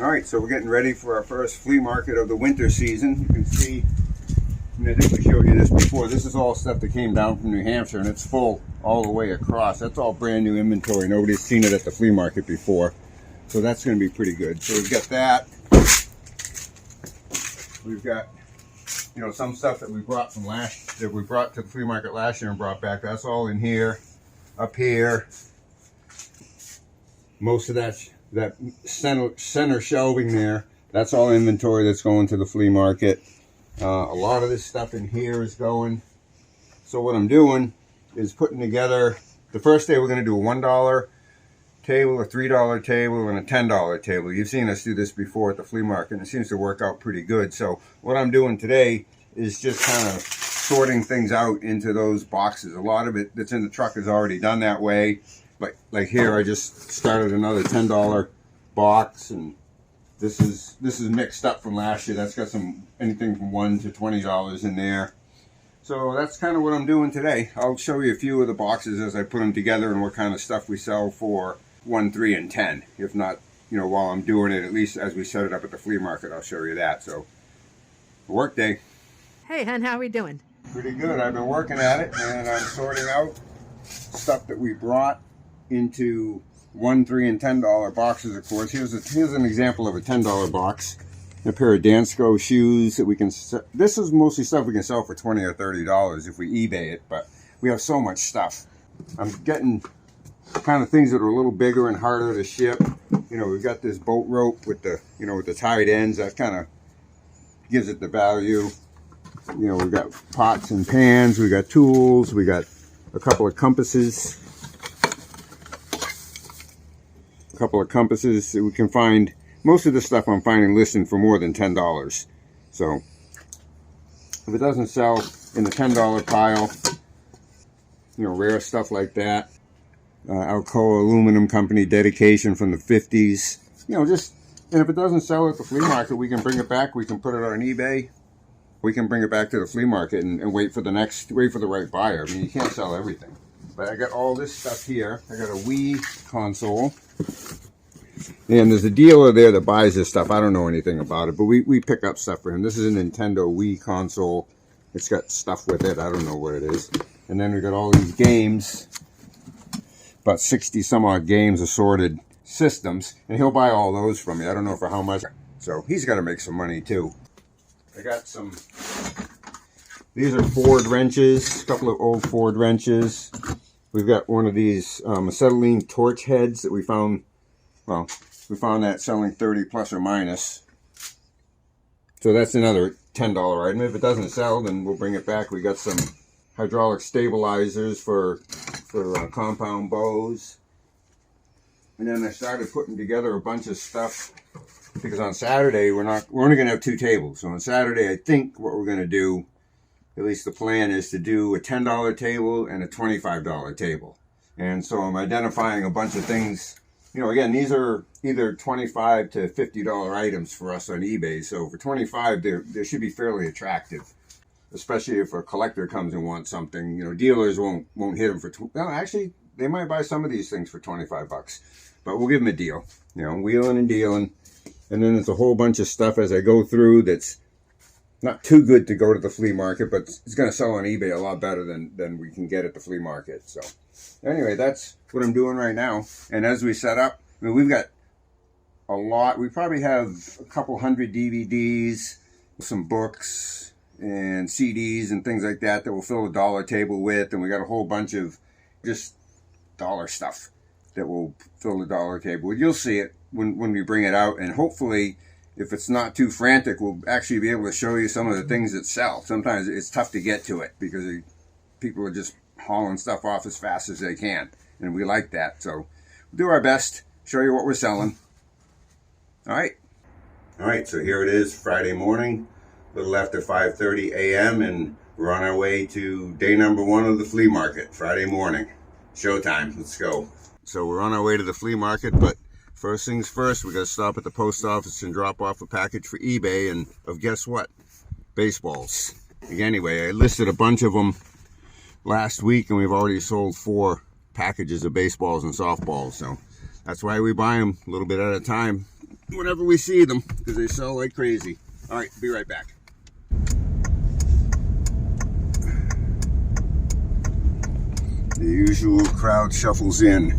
All right, so we're getting ready for our first flea market of the winter season. You can see, I think we showed you this before. This is all stuff that came down from New Hampshire, and it's full all the way across. That's all brand new inventory. Nobody's seen it at the flea market before, so that's going to be pretty good. So we've got that. We've got, some stuff that we brought to the flea market last year and brought back. That's all in here. Up here, most of that center shelving there, that's all inventory that's going to the flea market. A lot of this stuff in here is going. So what I'm doing is putting together, the first day we're going to do a $1 table, a $3 table, and a $10 table. You've seen us do this before at the flea market, and it seems to work out pretty good. So what I'm doing today is just kind of sorting things out into those boxes. A lot of it that's in the truck is already done that way. Like here, I just started another $10 box, and this is mixed up from last year. That's got anything from $1 to $20 in there. So that's kind of what I'm doing today. I'll show you a few of the boxes as I put them together and what kind of stuff we sell for 1, 3, and 10. If not, while I'm doing it, at least as we set it up at the flea market, I'll show you that. So, work day. Hey, hon, how are we doing? Pretty good. I've been working at it, and I'm sorting out stuff that we brought into $1, $3, and $10 boxes, of course. Here's an example of a $10 box. A pair of Dansko shoes that we can sell. This is mostly stuff we can sell for $20 or $30 if we eBay it, but we have so much stuff. I'm getting kind of things that are a little bigger and harder to ship. We've got this boat rope with the tied ends. That kind of gives it the value. We've got pots and pans. We got tools. We got a couple of compasses. That we can find. Most of the stuff I'm finding listed for more than $10. So if it doesn't sell in the $10 pile, rare stuff like that. Alcoa Aluminum Company dedication from the 50s. And if it doesn't sell at the flea market, we can bring it back. We can put it on eBay. We can bring it back to the flea market and wait for the right buyer. I mean, you can't sell everything. But I got all this stuff here. I got a Wii console. And there's a dealer there that buys this stuff. I don't know anything about it, but we pick up stuff for him. This is a Nintendo Wii console. It's got stuff with it. I don't know what it is. And then we got all these games, about 60 some odd games, assorted systems, and he'll buy all those from me. I don't know for how much. So he's got to make some money too. I got these are Ford wrenches, a couple of old Ford wrenches. We've got one of these acetylene torch heads that we found. Well, we found that selling 30 plus or minus. So that's another $10 item. If it doesn't sell, then we'll bring it back. We got some hydraulic stabilizers for compound bows. And then I started putting together a bunch of stuff because on Saturday we're only going to have 2 tables. So on Saturday, I think what we're going to do, at least the plan is to do a $10 table and a $25 table. And so I'm identifying a bunch of things. Again, these are either $25 to $50 items for us on eBay. So for $25, they should be fairly attractive, especially if a collector comes and wants something. Dealers won't hit them for. Well, actually, they might buy some of these things for $25, but we'll give them a deal. Wheeling and dealing, and then there's a whole bunch of stuff as I go through that's not too good to go to the flea market, but it's going to sell on eBay a lot better than we can get at the flea market. So anyway, that's what I'm doing right now. And as we set up, we've got a lot. We probably have a couple hundred DVDs, some books, and CDs and things like that we'll fill a dollar table with. And we got a whole bunch of just dollar stuff that will fill the dollar table. You'll see it when we bring it out. And hopefully, if it's not too frantic, we'll actually be able to show you some of the things that sell. Sometimes it's tough to get to it because people are just hauling stuff off as fast as they can. And we like that. So we'll do our best, show you what we're selling. All right, so here it is, Friday morning, a little after 5:30 a.m., and we're on our way to day number 1 of the flea market, Friday morning. Showtime, let's go. So we're on our way to the flea market, but first things first, we got to stop at the post office and drop off a package for eBay, and guess what? Baseballs. Anyway, I listed a bunch of them last week, and we've already sold 4 packages of baseballs and softballs, so That's why we buy them a little bit at a time whenever we see them, because they sell like crazy. All right, be right back. The usual crowd shuffles in.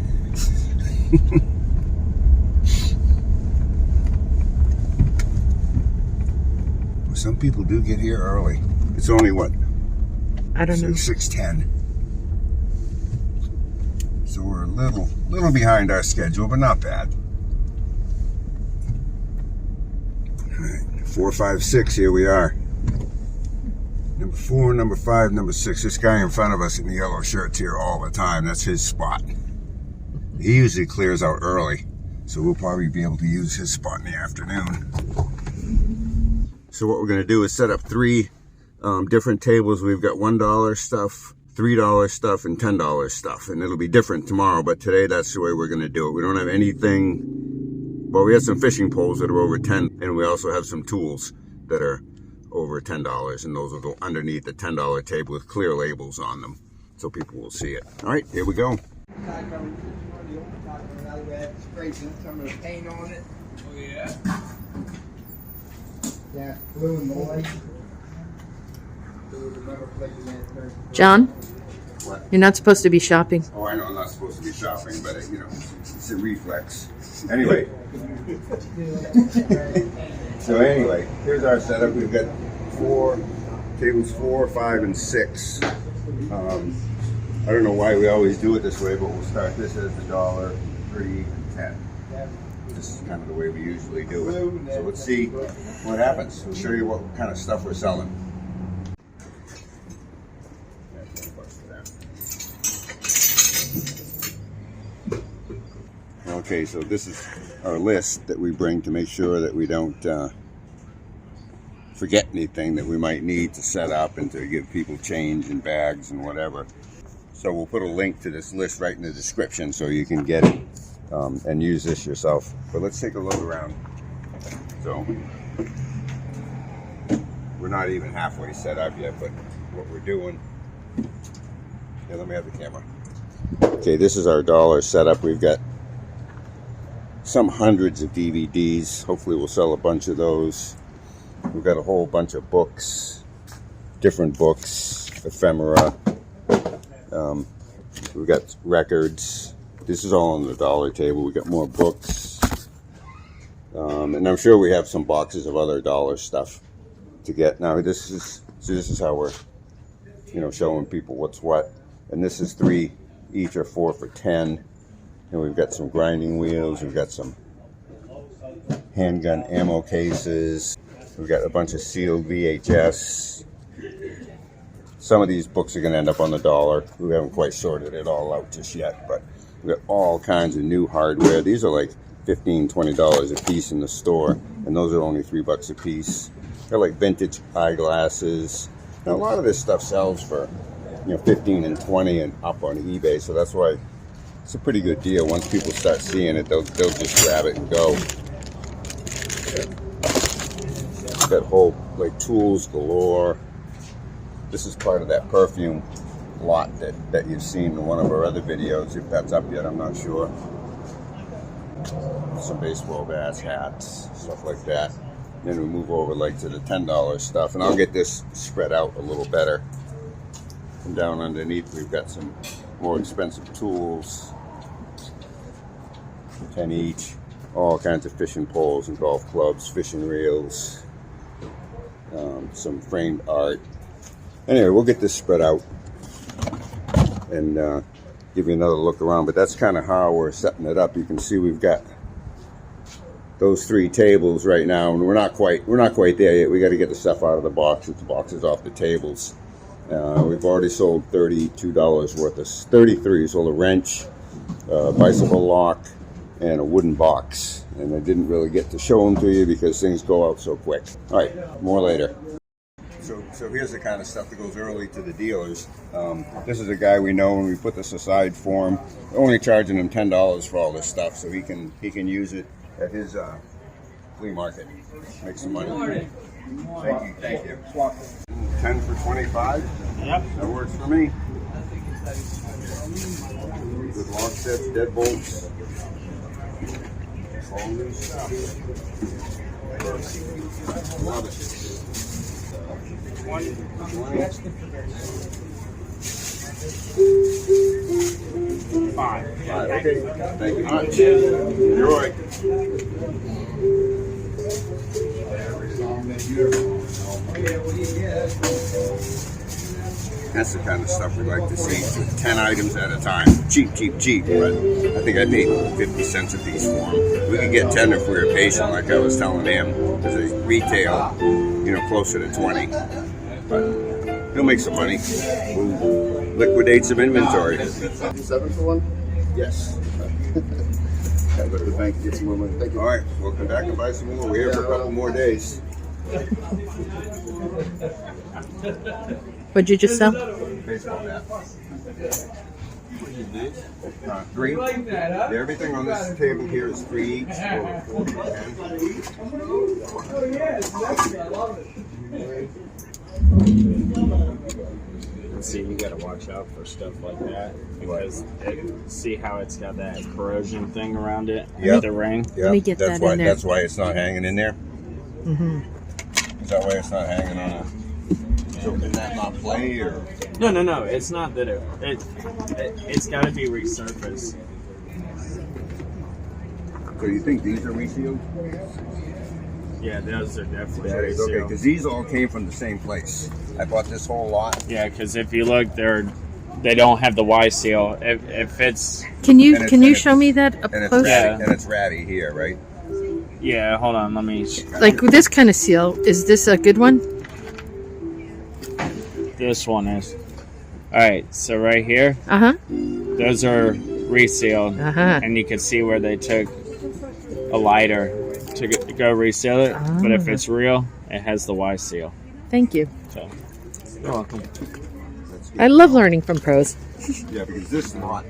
Some people do get here early. It's only what? I don't know. 6:10. So we're a little behind our schedule, but not bad. All right, 4, 5, 6. Here we are. Number 4, number 5, number 6. This guy in front of us in the yellow shirt's here all the time. That's his spot. He usually clears out early, so we'll probably be able to use his spot in the afternoon. So what we're going to do is set up 3 different tables. We've got $1 stuff, $3 stuff, and $10 stuff. And it'll be different tomorrow, but today that's the way we're going to do it. We don't have anything. Well, we have some fishing poles that are over 10, and we also have some tools that are over $10, and those will go underneath the $10 table with clear labels on them, so people will see it. All right, here we go. Some of the paint on it. Oh yeah? Yeah, blue and white. John, What? you're not supposed to be shopping. Oh, I know I'm not supposed to be shopping, but you know, it's a reflex. Anyway. So anyway, here's our setup. We've got tables 4, 5, and 6. I don't know why we always do it this way, but we'll start this as $1, 3, and 10. This is kind of the way we usually do it. So let's see what happens. We'll show you what kind of stuff we're selling. Okay, so this is our list that we bring to make sure that we don't forget anything that we might need to set up and to give people change and bags and whatever. So we'll put a link to this list right in the description so you can get it and use this yourself. But let's take a look around. So we're not even halfway set up yet, but what we're doing. Yeah, let me have the camera. Okay, this is our $1 setup. We've got some hundreds of DVDs. Hopefully we'll sell a bunch of those. We've got a whole bunch of books, different books, ephemera. We've got records. This is all on the $1 table. We've got more books. And I'm sure we have some boxes of other $1 stuff to get. Now this is how we're, showing people what's what. And this is 3 each or 4 for 10. And we've got some grinding wheels. We've got some handgun ammo cases. We've got a bunch of sealed VHS. Some of these books are going to end up on the $1. We haven't quite sorted it all out just yet, but we've got all kinds of new hardware. These are like $15, $20 a piece in the store, and those are only $3 a piece. They're like vintage eyeglasses. Now, a lot of this stuff sells for 15 and 20 and up on eBay, so that's why it's a pretty good deal. Once people start seeing it, they'll just grab it and go. That whole tools galore. This is part of that perfume lot that you've seen in one of our other videos. If that's up yet, I'm not sure. Some baseball bats, hats, stuff like that. Then we move over to the $10 stuff, and I'll get this spread out a little better. And down underneath, we've got some more expensive tools, 10 each. All kinds of fishing poles and golf clubs, fishing reels, some framed art. Anyway, we'll get this spread out and give you another look around, but that's kind of how we're setting it up. You can see we've got those 3 tables right now, and we're not quite there yet. We got to get the stuff out of the boxes, the boxes off the tables. We've already sold $32 worth of 33. Sold a wrench, a bicycle lock, and a wooden box. And I didn't really get to show them to you because things go out so quick. All right, more later. So here's the kind of stuff that goes early to the dealers. This is a guy we know, and we put this aside for him. We're only charging him $10 for all this stuff, so he can use it at his flea market. Make some money. Thank you. 10 for 25. Yep. That works for me. Good log sets, deadbolts. All new stuff. Love it. 20. Five. Okay. Thank you much. Enjoy. That's the kind of stuff we like to see. 10 items at a time. Cheap, cheap, cheap. But I think I paid 50 cents a piece for them. We could get 10 if we were patient, like I was telling him. Because they retail, closer to 20. But he'll make some money. We'll liquidate some inventory. 7 for one? Yes. Gotta go to the bank and get some more money. Thank you. All right, we'll come back and buy some more. We're here for a couple more days. What'd you just sell? Baseball bat. 3. Everything on this table here is 3 each. Or 4 for 10. See, you gotta watch out for stuff like that because see how it's got that corrosion thing around it? Yep. The ring? Yeah, Let me get that's that why, in there. That's why it's not hanging in there? Mm-hmm. Is that why it's not hanging on a... So can that not play, or...? No. It's not that it's gotta be resurfaced. So you think these are resealed? Yeah, those are definitely That is okay, resealed. because these all came from the same place. I bought this whole lot. Yeah, because if you look, they don't have the Y seal. If it's Can you And it's- show me that up And it's close? ratty, and it's ratty here, right? yeah, hold on, let me. Like with this kind of seal, is this a good one? This one is. All right, so right here, Uh-huh. those are resealed, Uh-huh. and you can see where they took a lighter to go reseal it. But if Ah. it's real, it has the Y seal. Thank you. So you're welcome. That's good. I love learning from pros. Yeah, because this lot,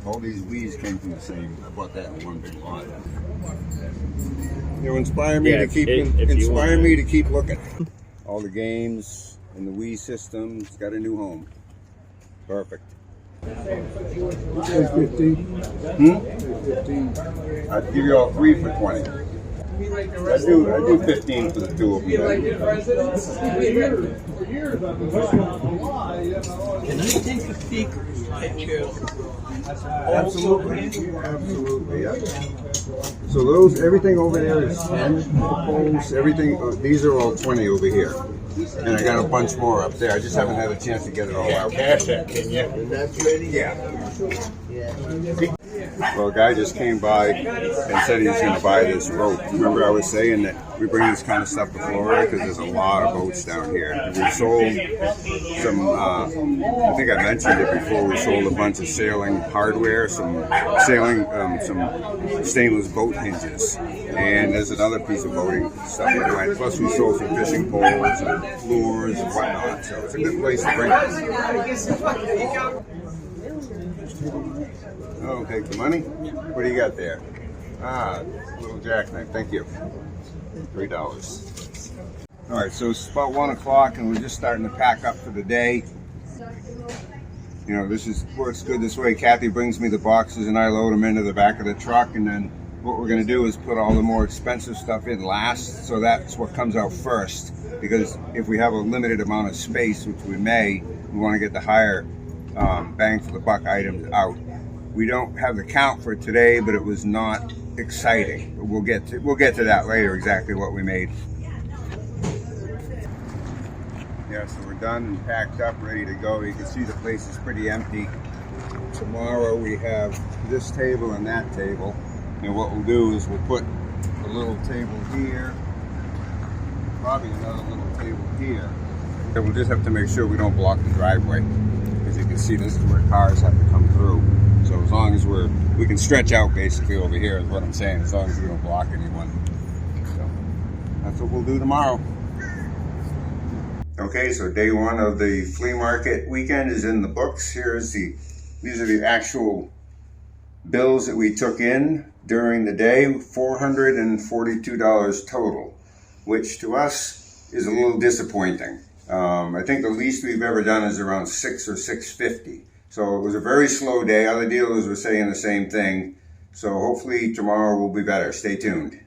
all these weeds came from the same. I bought that in one big lot. Inspire me Yeah, to keep if you inspire wanna- me to keep looking. All the games and the Wii system's got a new home. Perfect. 15. I'd give you all 3 for 20. I do 15 for the 2 of them. Can I take a peek at you? Absolutely, yeah. So everything over there is 10 poles. Everything, these are all 20 over here. And I got a bunch more up there. I just haven't had a chance to get it all out. Cash that, can you? Yeah. Well, a guy just came by and said he was going to buy this rope. Remember I was saying that we bring this kind of stuff to Florida because there's a lot of boats down here. And we sold some, I think I mentioned it before, we sold a bunch of sailing hardware, some stainless boat hinges. And there's another piece of boating stuff we're doing. Plus we sold some fishing poles and lures and whatnot. So it's a good place to bring it. Oh, take the money? What do you got there? Little jackknife. Thank you. $3. All right, so it's about 1 o'clock, and we're just starting to pack up for the day. This works good this way. Kathy brings me the boxes, and I load them into the back of the truck, and then what we're going to do is put all the more expensive stuff in last, so that's what comes out first. Because if we have a limited amount of space, which we may, we want to get the higher bang for the buck items out. We don't have the count for today, but it was not exciting. But we'll get to that later, exactly what we made. Yeah, so we're done and packed up, ready to go. You can see the place is pretty empty. Tomorrow we have this table and that table. And what we'll do is we'll put a little table here, probably another little table here. And we'll just have to make sure we don't block the driveway. As you can see, this is where cars have to come through. So as long as we can stretch out basically over here is what I'm saying, as long as we don't block anyone. So that's what we'll do tomorrow. Okay, so day 1 of the flea market weekend is in the books. These are the actual bills that we took in during the day, $442 total, which to us is a little disappointing. I think the least we've ever done is around $600 or $650. So it was a very slow day. Other dealers were saying the same thing. So hopefully tomorrow will be better. Stay tuned.